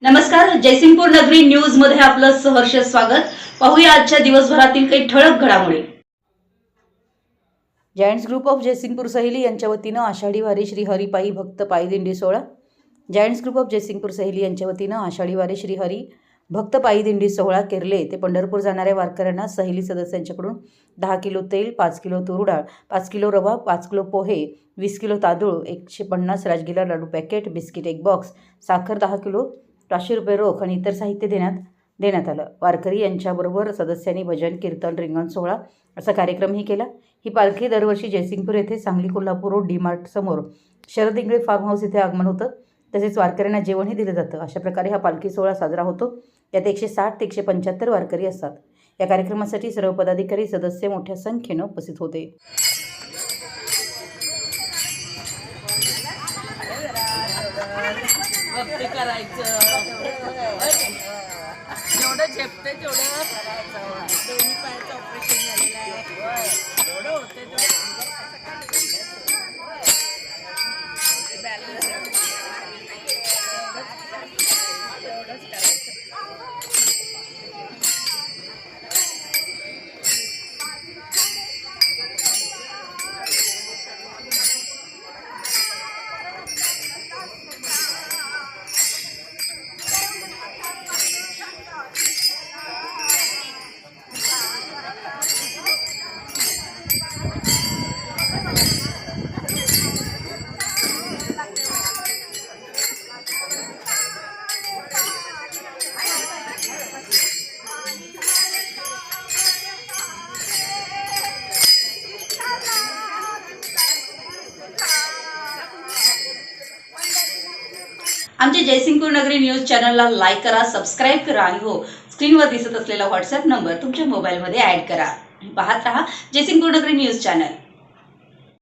नमस्कार, जयसिंगपूर नगरी न्यूज मध्ये आपलं सहर्ष स्वागत। पाहूया आजच्या दिवसभरातील काही ठळक घडामोडी। जायंट्स ग्रुप ऑफ जयसिंगपूर सहेली यांच्या वतीनं आषाढी वारी श्री हरिपायी भक्त पायी दिंडी सोहळा। जायंट्स ग्रुप ऑफ जयसिंगपूर सहेली यांच्या वतीनं आषाढी वारी श्री हरी भक्त पायी दिंडी सोहळा केरले ते पंढरपूर जाणाऱ्या वारकऱ्यांना सहेली सदस्यांच्याकडून 10 किलो तेल, 5 किलो तूर डाळ, 5 किलो रवा, 5 किलो पोहे, 20 किलो तांदूळ, 150 राजगिरा लाडू पॅकेट, बिस्किट 1 बॉक्स, साखर 10 किलो, 500 रुपये रोख आणि इतर साहित्य देण्यात आलं। वारकरी यांच्याबरोबर सदस्यांनी भजन, कीर्तन, रिंगण सोहळा असा कार्यक्रमही केला। ही पालखी दरवर्षी जयसिंगपूर येथे सांगली कोल्हापूर रोड डीमार्ट समोर शरद इंगळे फार्म हाऊस इथे आगमन होतं। तसेच वारकऱ्यांना जेवणही दिलं जातं। अशा प्रकारे हा पालखी सोहळा साजरा होतो। यात 160 ते 175 वारकरी असतात। या कार्यक्रमासाठी सर्व पदाधिकारी सदस्य मोठ्या संख्येने उपस्थित होते। जेवढं झेपते तेवढं करायचं। दोन्ही पायाचं ऑपरेशन झालेलं आहे। जेवढं होते आमच्या जयसिंगपूर नगरी न्यूज चॅनलला लाईक करा, सबस्क्राइब करा आणि हो, स्क्रीनवर दिसत असलेला व्हॉट्सअप नंबर तुमच्या मोबाईलमध्ये ऍड करा। पाहत रहा जयसिंगपूर नगरी न्यूज चॅनल।